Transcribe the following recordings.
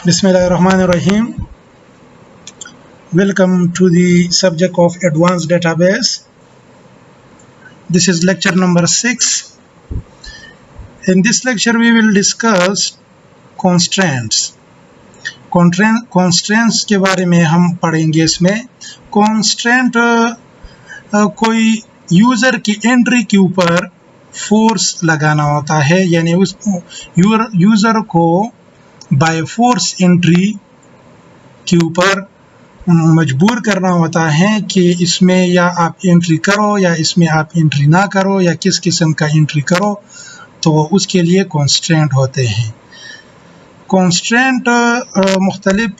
Bismillahirrahmanirrahim. Welcome to the subject of advanced database. This is lecture number 6. In this lecture we will discuss constraints. Constraints के बारे में हम पढ़ेंगे. इसमें constraint कोई यूज़र की एंट्री के ऊपर फोर्स लगाना होता है, यानी उस यूज़र को बाय फोर्स एंट्री के ऊपर मजबूर करना होता है कि इसमें या आप एंट्री करो या इसमें आप एंट्री ना करो या किस किस्म का एंट्री करो, तो उसके लिए कॉन्स्ट्रेंट होते हैं. कॉन्स्ट्रेंट मुख्तलिफ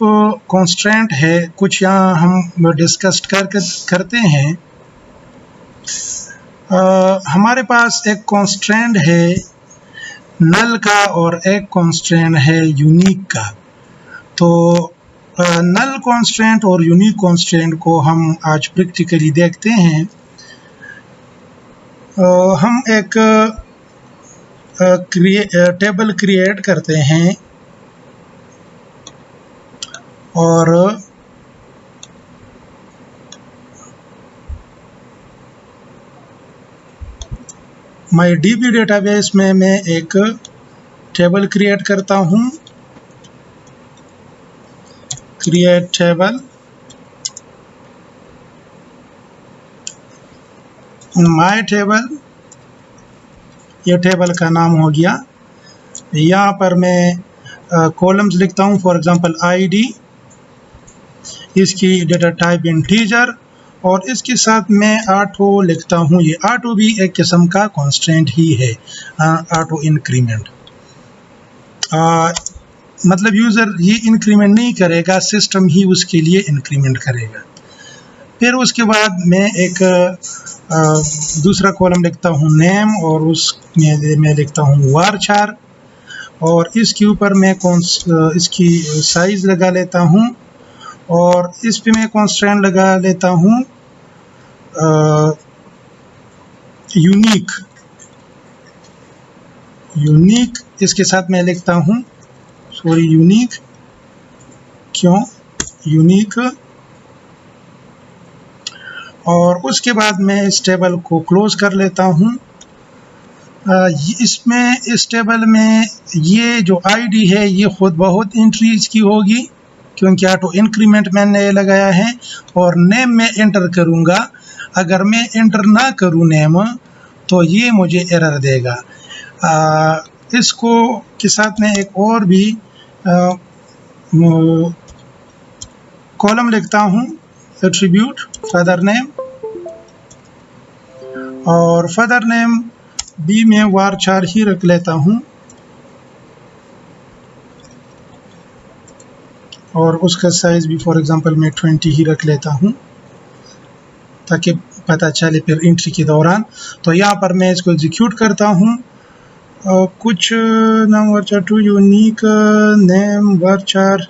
कॉन्स्ट्रेंट है, कुछ यहाँ हम डिस्कस करते हैं. हमारे पास एक कॉन्स्ट्रेंट है नल का और एक कॉन्स्ट्रेंट है यूनिक का. तो नल कॉन्स्ट्रेंट और यूनिक कॉन्स्ट्रेंट को हम आज प्रैक्टिकली देखते हैं. हम एक टेबल क्रिएट करते हैं और माई डीबी डेटाबेस में मैं एक टेबल क्रिएट करता हूँ. क्रिएट टेबल, माई टेबल, ये टेबल का नाम हो गया. यहाँ पर मैं कॉलम्स लिखता हूँ, फॉर एग्जांपल आईडी, इसकी डेटा टाइप इंटीजर, और इसके साथ मैं ऑटो लिखता हूँ. ये ऑटो भी एक किस्म का कॉन्स्ट्रेंट ही है, ऑटो इंक्रीमेंट. मतलब यूज़र ये इंक्रीमेंट नहीं करेगा, सिस्टम ही उसके लिए इंक्रीमेंट करेगा. फिर उसके बाद मैं एक दूसरा कॉलम लिखता हूँ नेम, और उसमें मैं लिखता हूँ वारचार, और इसके ऊपर मैं इसकी साइज़ लगा लेता हूँ, और इस पे मैं कॉन्स्ट्रेंट लगा लेता हूँ यूनिक. इसके साथ मैं लिखता हूँ यूनिक. क्यों यूनिक? और उसके बाद मैं इस टेबल को क्लोज कर लेता हूँ. इस टेबल में ये जो आईडी है ये खुद बहुत एंट्रीज की होगी, क्योंकि ऑटो इंक्रीमेंट मैंने लगाया है. और नेम में एंटर करूँगा. अगर मैं एंटर ना करूँ नेम, तो ये मुझे एरर देगा. इसको के साथ में एक और भी कॉलम लिखता हूँ, एट्रीब्यूट फादर नेम, और फादर नेम बी में वारचार ही रख लेता हूँ, और उसका साइज़ भी फॉर एग्जांपल मैं 20 ही रख लेता हूँ, ताकि पता चले फिर एंट्री के दौरान. तो यहाँ पर मैं इसको एग्जीक्यूट करता हूँ. कुछ नाम वारचार टू यूनिक नेम वारचार,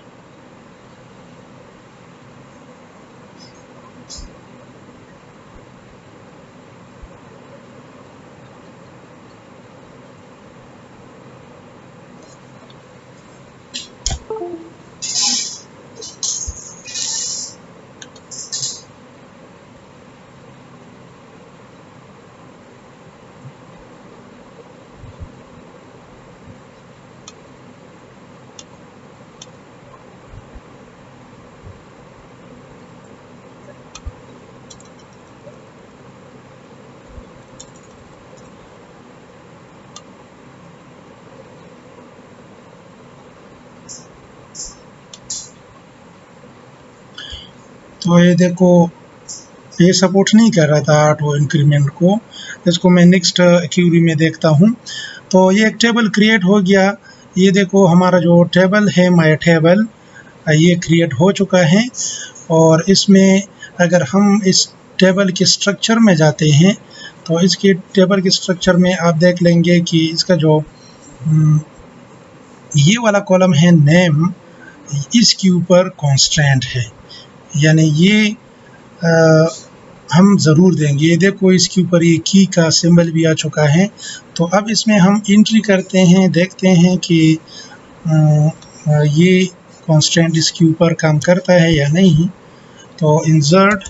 तो ये देखो ये सपोर्ट नहीं कर रहा था ऑटो इंक्रीमेंट को. इसको मैं नेक्स्ट क्यूरी में देखता हूँ. तो ये एक टेबल क्रिएट हो गया. ये देखो हमारा जो टेबल है माई टेबल, ये क्रिएट हो चुका है. और इसमें अगर हम इस टेबल के स्ट्रक्चर में जाते हैं, तो इसके टेबल के स्ट्रक्चर में आप देख लेंगे कि इसका जो ये वाला कॉलम है नेम, इसके ऊपर कॉन्स्ट्रेंट है, यानी ये हम ज़रूर देंगे. ये देखो इसके ऊपर ये की का सिंबल भी आ चुका है. तो अब इसमें हम एंट्री करते हैं, देखते हैं कि ये कंस्ट्रेंट इसके ऊपर काम करता है या नहीं। तो इंसर्ट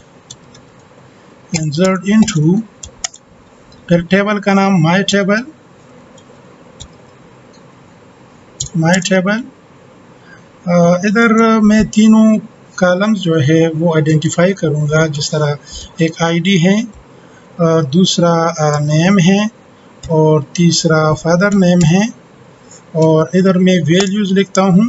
इनटू, फिर टेबल का नाम माय टेबल। इधर मैं तीनों कॉलम्स जो है वो आइडेंटिफाई करूँगा, जिस तरह एक आईडी है, दूसरा नेम है और तीसरा फादर नेम है। और इधर मैं वैल्यूज़ लिखता हूँ,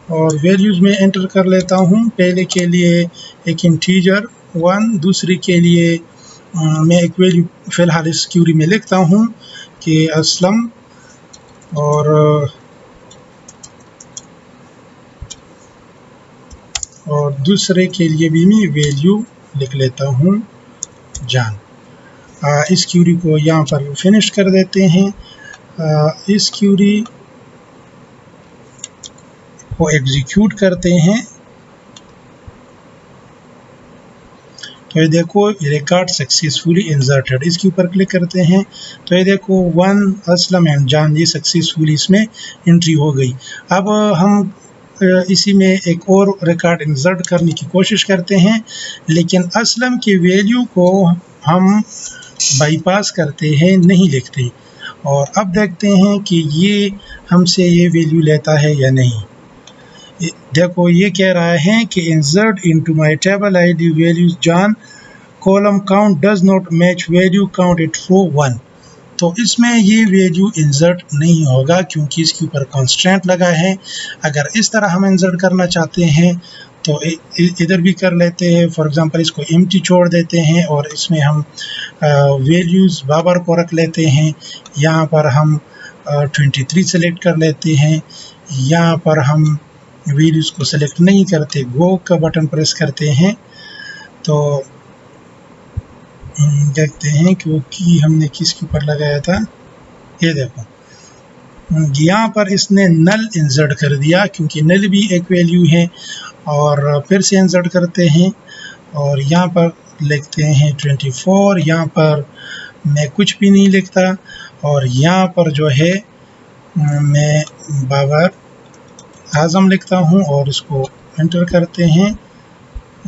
और वैल्यूज़ में एंटर कर लेता हूँ। पहले के लिए एक इंटीजर 1, दूसरे के लिए मैं एक वैल्यू फ़िलहाल इस क्यूरी में लिखता हूँ कि असलम, और दूसरे के लिए भी मैं वैल्यू लिख लेता हूँ जान। इस क्यूरी को यहाँ पर फिनिश कर देते हैं। इस क्यूरी को एग्जीक्यूट करते हैं तो ये देखो रिकॉर्ड सक्सेसफुली इंसर्टेड, इसके ऊपर क्लिक करते हैं तो ये देखो 1 असलम एंड जान, ये सक्सेसफुली इसमें एंट्री हो गई। अब हम इसी में एक और रिकॉर्ड इंसर्ट करने की कोशिश करते हैं, लेकिन असलम की वैल्यू को हम बाईपास करते हैं, नहीं लिखते। और अब देखते हैं कि ये हमसे ये वैल्यू लेता है या नहीं। देखो ये कह रहा है कि insert into my table ID values John, column count does not match value count at row 1। तो इसमें ये वैल्यू इंसर्ट नहीं होगा क्योंकि इसके ऊपर कंस्ट्रेंट लगा है। अगर इस तरह हम इंसर्ट करना चाहते हैं तो इधर भी कर लेते हैं। फॉर एग्जांपल इसको एम्प्टी छोड़ देते हैं और इसमें हम वैल्यूज़ बाबर को रख लेते हैं। यहाँ पर हम 23 सेलेक्ट कर लेते हैं। यहाँ पर हम वैल्यूज़ को सेलेक्ट नहीं करते, गो का बटन प्रेस करते हैं। तो देखते हैं क्योंकि हमने किसके ऊपर लगाया था, ये देखो यहाँ पर इसने नल इंसर्ट कर दिया क्योंकि नल भी एक वैल्यू है। और फिर से इंसर्ट करते हैं और यहाँ पर लिखते हैं 24। यहाँ पर मैं कुछ भी नहीं लिखता और यहाँ पर जो है मैं बाबर आज़म लिखता हूँ और इसको एंटर करते हैं।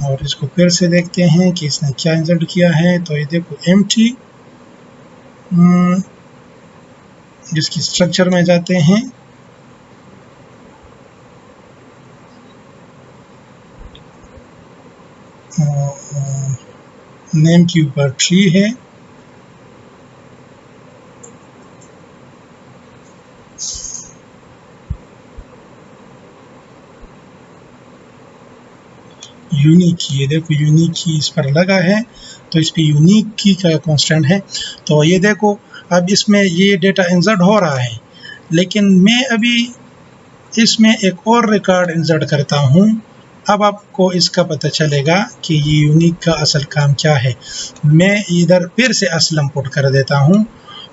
और इसको फिर से देखते हैं कि इसने क्या इंसर्ट किया है। तो ये देखो एम्प्टी, जिसकी स्ट्रक्चर में जाते हैं, नेम के ऊपर ट्री है, यूनिक की, ये देखो यूनिक की इस पर लगा है तो इस पर यूनिक की का कांस्टेंट है। तो ये देखो अब इसमें ये डेटा इंसर्ट हो रहा है, लेकिन मैं अभी इसमें एक और रिकॉर्ड इंसर्ट करता हूँ। अब आपको इसका पता चलेगा कि ये यूनिक का असल काम क्या है। मैं इधर फिर से असलम पुट कर देता हूँ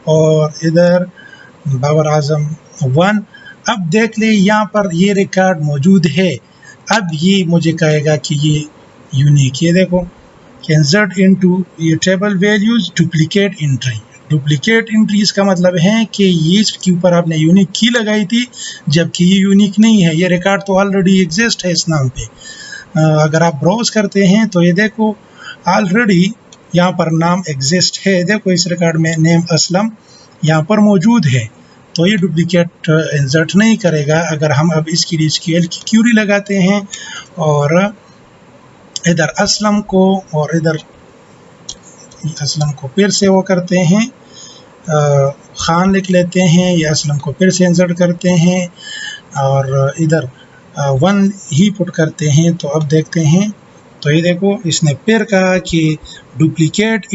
और इधर बाबर आज़म 1। अब देख ले यहाँ पर ये रिकॉर्ड मौजूद है। अब ये मुझे कहेगा कि ये यूनिक, ये देखो इंसर्ट इनटू ये table values duplicate entry. Duplicate entry इसका मतलब है कि ये इसके ऊपर आपने यूनिक की लगाई थी जबकि ये यूनिक नहीं है, ये रिकॉर्ड तो ऑलरेडी एग्जिस्ट है इस नाम पे। अगर आप ब्राउज करते हैं तो ये देखो ऑलरेडी यहाँ पर नाम एग्जिस्ट है। देखो इस रिकॉर्ड में नेम असलम यहाँ पर मौजूद है, तो ये डुप्लीकेट इंसर्ट नहीं करेगा। अगर हम अब इसके लिए SQL की क्यूरी लगाते हैं और इधर असलम को और इधर असलम को फिर से वो करते हैं, खान लिख लेते हैं, ये असलम को फिर से इंसर्ट करते हैं और इधर 1 ही पुट करते हैं। तो अब देखते हैं तो ये देखो इसने फिर कहा कि डुप्लीकेट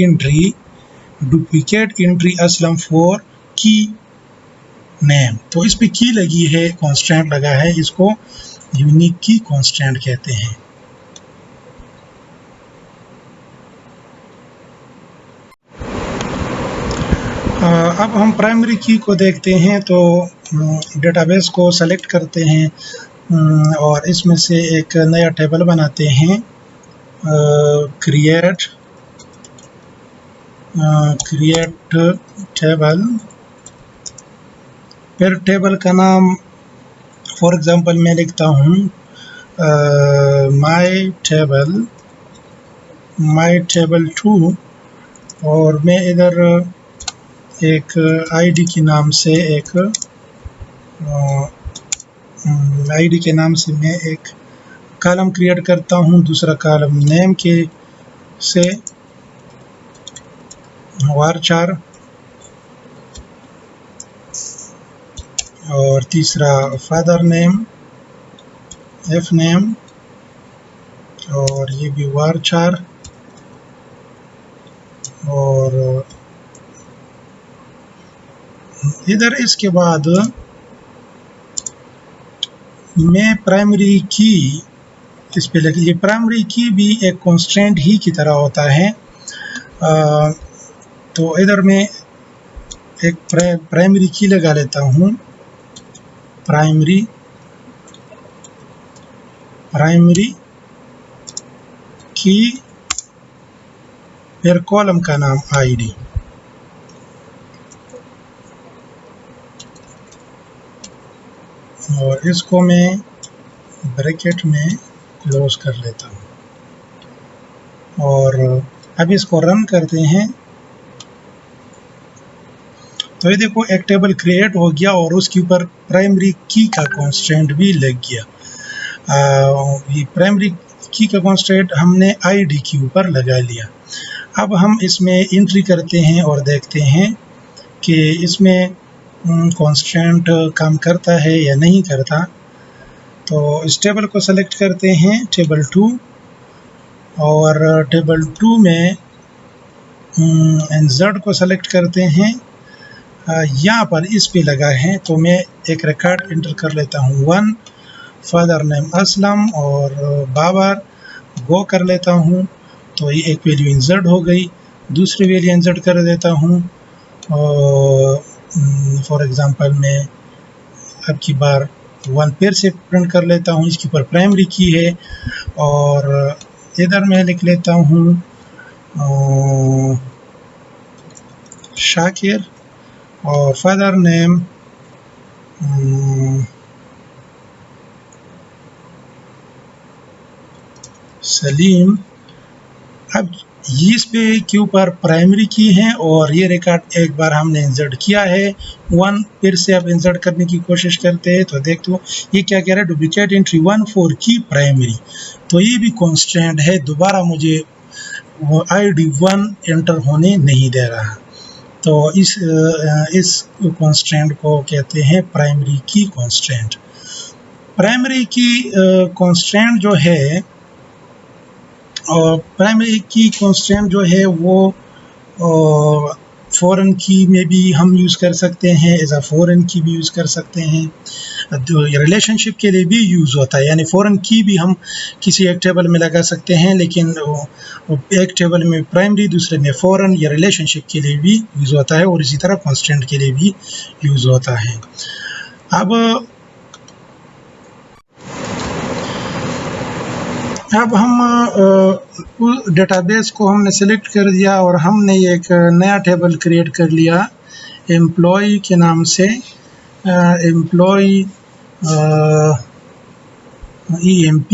एंट्री असलम फॉर की नेम। तो इस पे की लगी है, कांस्टेंट लगा है, इसको यूनिक की कांस्टेंट कहते हैं। अब हम प्राइमरी की को देखते हैं। तो डेटाबेस को सेलेक्ट करते हैं और इसमें से एक नया टेबल बनाते हैं, क्रिएट टेबल। फिर टेबल का नाम फॉर एग्जांपल मैं लिखता हूँ माई टेबल 2 और मैं इधर एक आईडी के नाम से मैं एक कॉलम क्रिएट करता हूँ, दूसरा कॉलम नेम के से varchar और तीसरा फादर नेम एफ नेम और ये भी varchar और इधर इसके बाद मैं प्राइमरी की इस पे लगी। ये प्राइमरी की भी एक कॉन्स्टेंट ही की तरह होता है। तो इधर मैं एक प्राइमरी की लगा लेता हूँ, प्राइमरी की, फिर कॉलम का नाम आईडी और इसको मैं ब्रैकेट में क्लोज कर लेता हूँ और अब इसको रन करते हैं। तो ये देखो एक टेबल क्रिएट हो गया और उसके ऊपर प्राइमरी की का कांस्टेंट भी लग गया। ये प्राइमरी की का कांस्टेंट हमने आईडी के ऊपर लगा लिया। अब हम इसमें एंट्री करते हैं और देखते हैं कि इसमें कांस्टेंट काम करता है या नहीं करता। तो इस टेबल को सेलेक्ट करते हैं, टेबल 2, और टेबल 2 में इंसर्ट को सेलेक्ट करते हैं। यहाँ पर इस पे लगा है तो मैं एक रिकॉर्ड एंटर कर लेता हूँ 1, फादर नेम असलम और बाबर, गो कर लेता हूँ तो ये एक वैल्यू इंसर्ट हो गई। दूसरी वैल्यू इंसर्ट कर देता हूँ और फॉर एग्जांपल मैं अब की बार 1 फिर से प्रिंट कर लेता हूँ, इसके ऊपर प्राइमरी की है और इधर मैं लिख लेता हूँ शाकिर और फादर नेम सलीम। अब इस पे के ऊपर प्राइमरी की है और ये रिकॉर्ड एक बार हमने इंसर्ट किया है 1, फिर से अब इंसर्ट करने की कोशिश करते हैं तो देख दो ये क्या कह रहा है, डुप्लीकेट एंट्री 1 फॉर की प्राइमरी। तो ये भी कांस्टेंट है, दोबारा मुझे वो आईडी 1 एंटर होने नहीं दे रहा। तो इस कांस्टेंट को कहते हैं प्राइमरी की कांस्टेंट। प्राइमरी की कांस्टेंट जो है और प्राइमरी की कांस्टेंट जो है वो फॉरेन की में भी हम यूज़ कर सकते हैं, एज अ फॉरेन की भी यूज़ कर सकते हैं, तो रिलेशनशिप के लिए भी यूज़ होता है। यानी फॉरेन की भी हम किसी एक टेबल में लगा सकते हैं, लेकिन एक टेबल में प्राइमरी दूसरे में फॉरेन, या रिलेशनशिप के लिए भी यूज़ होता है और इसी तरह कांस्टेंट के लिए भी यूज़ होता है। अब हम डेटाबेस को हमने सेलेक्ट कर दिया और हमने एक नया टेबल क्रिएट कर लिया एम्प्लॉय के नाम से, एम्प्लॉय EMP,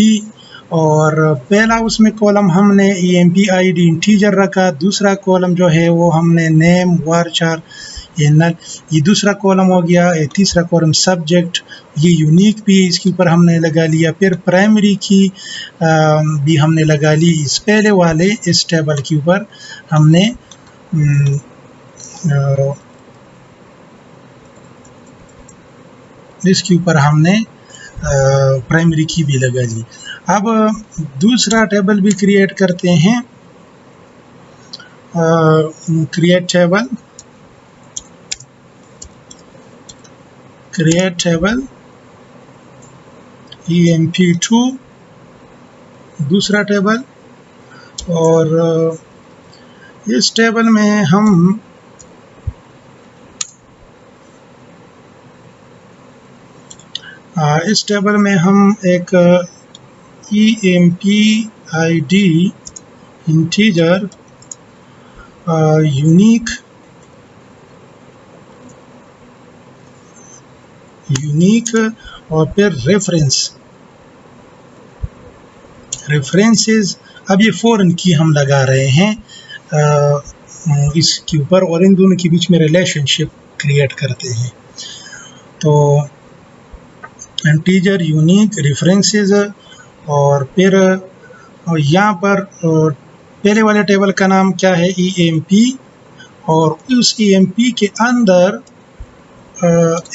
और पहला उसमें कॉलम हमने EMP आईडी इंटीजर रखा, दूसरा कॉलम जो है वो हमने नेम varchar ये दूसरा कॉलम हो गया, ये तीसरा कॉलम सब्जेक्ट, ये यूनिक भी इसके ऊपर हमने लगा लिया। फिर प्राइमरी की भी हमने लगा ली इस पहले वाले इस टेबल के ऊपर हमने इसके ऊपर हमने प्राइमरी की भी लगा ली। अब दूसरा टेबल भी क्रिएट करते हैं, क्रिएट टेबल EMP2 दूसरा टेबल, और इस टेबल में हम एक EMP ID integer unique unique और फिर रेफरेंसेस। अब ये फॉरेन की हम लगा रहे हैं इसके ऊपर और इन दोनों के बीच में रिलेशनशिप क्रिएट करते हैं। तो इंटीजर, यूनिक, रेफरेंसेस और फिर यहाँ पर पहले वाले टेबल का नाम क्या है, EMP, और उस EMP के अंदर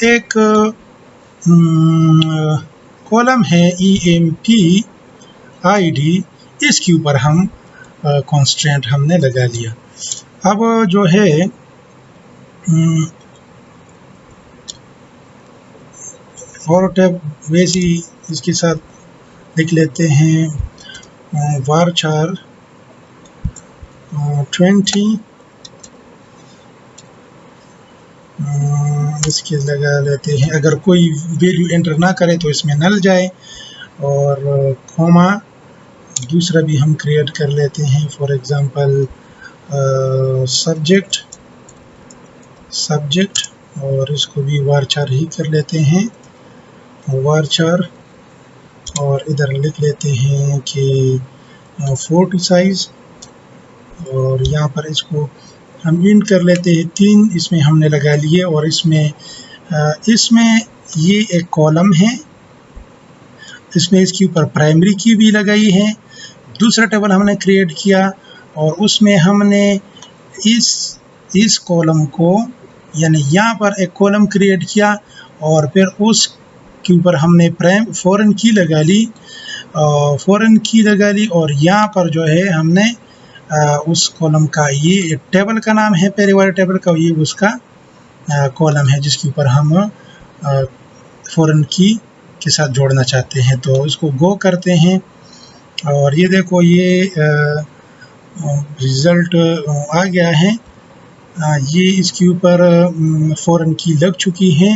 एक कॉलम है EMP ID, इसके ऊपर हम कॉन्स्टेंट हमने लगा लिया। अब जो है और टैब वैसे ही इसके साथ लिख लेते हैं varchar 20 इसके लगा लेते हैं। अगर कोई वैल्यू एंटर ना करे तो इसमें नल जाए, और कॉमा दूसरा भी हम क्रिएट कर लेते हैं, फॉर एग्जांपल सब्जेक्ट, और इसको भी varchar ही कर लेते हैं, varchar, और इधर लिख लेते हैं कि 40 साइज, और यहाँ पर इसको हम इन कर लेते हैं 3 इसमें हमने लगा लिए, और इसमें ये एक कॉलम है, इसमें इसके ऊपर प्राइमरी की भी लगाई है। दूसरा टेबल हमने क्रिएट किया और उसमें हमने इस कॉलम को, यानी यहाँ पर एक कॉलम क्रिएट किया और फिर उसके ऊपर हमने फॉरेन की लगा ली, और यहाँ पर जो है हमने उस कॉलम का, ये टेबल का नाम है पहले वाले टेबल का, ये उसका कॉलम है जिसके ऊपर हम फॉरेन की के साथ जोड़ना चाहते हैं। तो इसको गो करते हैं और ये देखो ये रिज़ल्ट आ गया है। ये इसके ऊपर फॉरेन की लग चुकी है।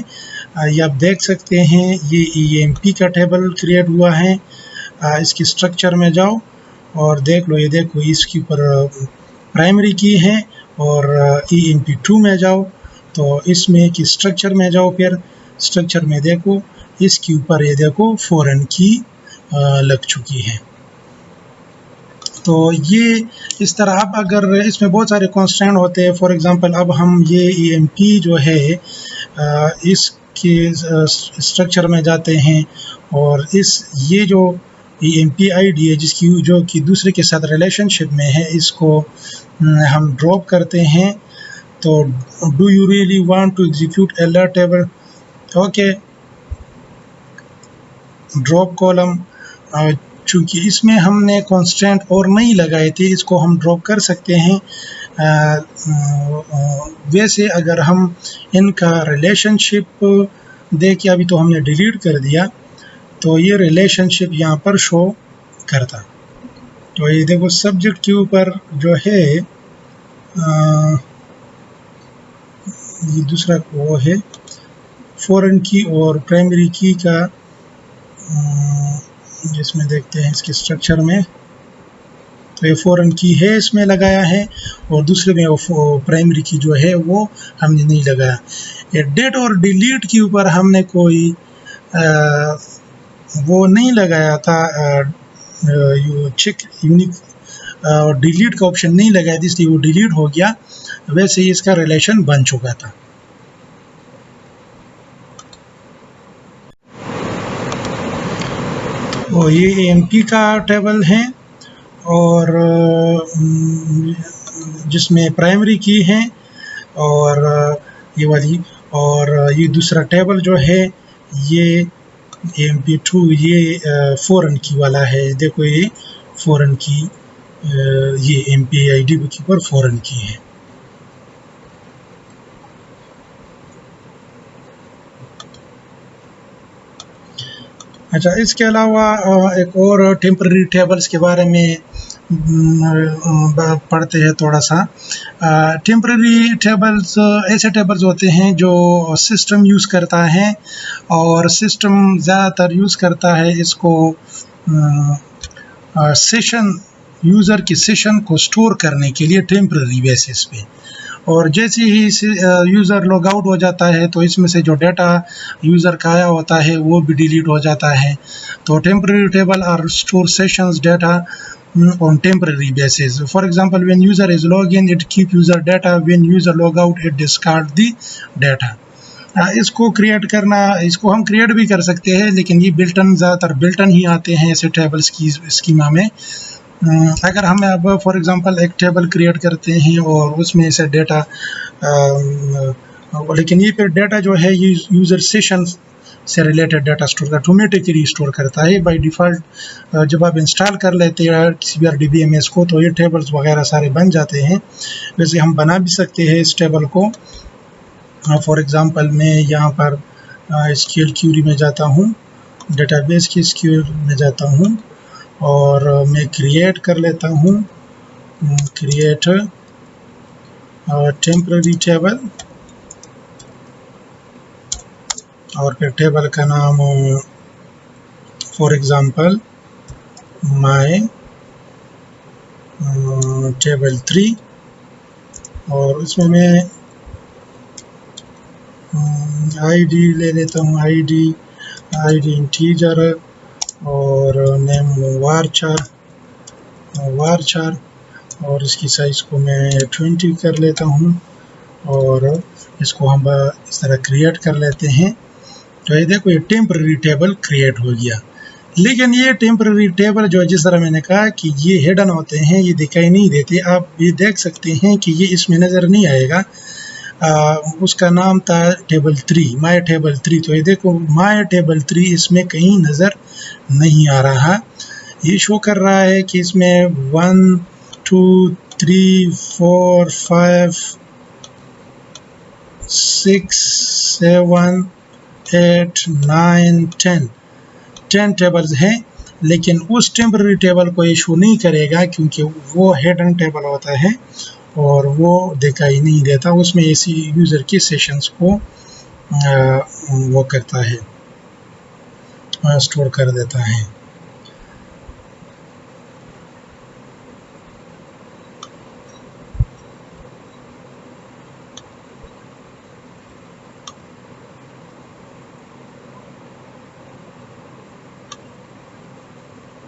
ये आप देख सकते हैं, ये EMP का टेबल क्रिएट हुआ है। इसकी स्ट्रक्चर में जाओ और देख लो, ये देखो इसके ऊपर प्राइमरी की है, और EMP2 में जाओ तो इसमें की स्ट्रक्चर में जाओ, फिर स्ट्रक्चर में देखो इसके ऊपर ये देखो फॉरेन की लग चुकी है। तो ये इस तरह, अब अगर इसमें बहुत सारे कॉन्स्टेंट होते हैं, फॉर एग्जांपल अब हम ये EMP जो है इसके स्ट्रक्चर में जाते हैं और ये जो EMP ID है जिसकी जो कि दूसरे के साथ रिलेशनशिप में है, इसको हम ड्रॉप करते हैं। तो do you really want to execute alert table, okay, drop column. चूँकि इसमें हमने कांस्टेंट और नहीं लगाए थे, इसको हम ड्रॉप कर सकते हैं। वैसे अगर हम इनका रिलेशनशिप देखें, अभी तो हमने डिलीट कर दिया, तो ये रिलेशनशिप यहाँ पर शो करता। तो ये देखो सब्जेक्ट के ऊपर जो है ये दूसरा वो है फॉरेन की और प्राइमरी की का, जिसमें देखते हैं इसके स्ट्रक्चर में, तो ये फॉरेन की है इसमें लगाया है, और दूसरे में वो प्राइमरी की जो है वो हमने नहीं लगाया। ये डेट और डिलीट के ऊपर हमने कोई वो नहीं लगाया था, चेक यूनिक और डिलीट का ऑप्शन नहीं लगाया था, इसलिए वो डिलीट हो गया। वैसे ही इसका रिलेशन बन चुका था। तो ये EMP का टेबल है, और जिसमें प्राइमरी की है और ये वाली, और ये दूसरा टेबल जो है ये EMP2, ये फॉरेन की वाला है। देखो ये फॉरेन की, ये EMP ID के ऊपर फॉरेन की है। अच्छा, इसके अलावा एक और टेम्पररी टेबल्स के बारे में पढ़ते हैं थोड़ा सा। टेम्पररी टेबल्स ऐसे टेबल्स होते हैं जो सिस्टम यूज़ करता है, और सिस्टम ज़्यादातर यूज़ करता है इसको सेशन, यूज़र के सेशन को स्टोर करने के लिए टेम्पररी बेसिस पे। और जैसे ही यूज़र लॉग आउट हो जाता है तो इसमें से जो डाटा यूज़र का आया होता है वो भी डिलीट हो जाता है। तो temporary table are store sessions data on temporary basis. For example, when user is log in, it keep user data. When user log out, it discard the data. इसको क्रिएट करना, इसको हम क्रिएट भी कर सकते हैं, लेकिन ये बिल्टन ज़्यादातर बिल्टन ही आते हैं ऐसे टेबल्स की स्कीमा में। अगर हम अब फॉर एग्जांपल एक टेबल क्रिएट करते हैं और उसमें से डेटा, लेकिन ये फिर डेटा जो है ये यूज़र सेशन से रिलेटेड डाटा स्टोर कर ऑटोमेटिकली स्टोर करता है बाय डिफ़ॉल्ट। जब आप इंस्टॉल कर लेते हैं CBRDBMS को तो ये टेबल्स वगैरह सारे बन जाते हैं। वैसे हम बना भी सकते हैं इस टेबल को। फॉर एग्जांपल मैं यहाँ पर SQL क्यूरी में जाता हूँ, डेटाबेस की SQL में जाता हूँ और मैं क्रिएट कर लेता हूँ, क्रिएट टेम्पररी टेबल, और फिर टेबल का नाम फॉर एग्जांपल माय टेबल 3, और उसमें मैं आईडी ले लेता हूँ, आईडी इंटीजर और नेम वारचार, और इसकी साइज़ को मैं 20 कर लेता हूँ और इसको हम इस तरह क्रिएट कर लेते हैं। तो ये देखो ये टेम्पररी टेबल क्रिएट हो गया। लेकिन ये टेम्पररी टेबल जो है, जिस तरह मैंने कहा कि ये हिडन होते हैं, ये दिखाई नहीं देते। आप ये देख सकते हैं कि ये इसमें नज़र नहीं आएगा। उसका नाम था टेबल 3, माय टेबल 3। तो ये देखो माय टेबल 3 इसमें कहीं नज़र नहीं आ रहा। ये शो कर रहा है कि इसमें 1 2 3 4 5 6 7 8 9 10 टेबल्स हैं, लेकिन उस टेम्पररी टेबल को इशू नहीं करेगा क्योंकि वो हिडन टेबल होता है और वो दिखाई नहीं देता। उसमें ऐसी यूज़र की सेशंस को वो करता है, स्टोर कर देता है।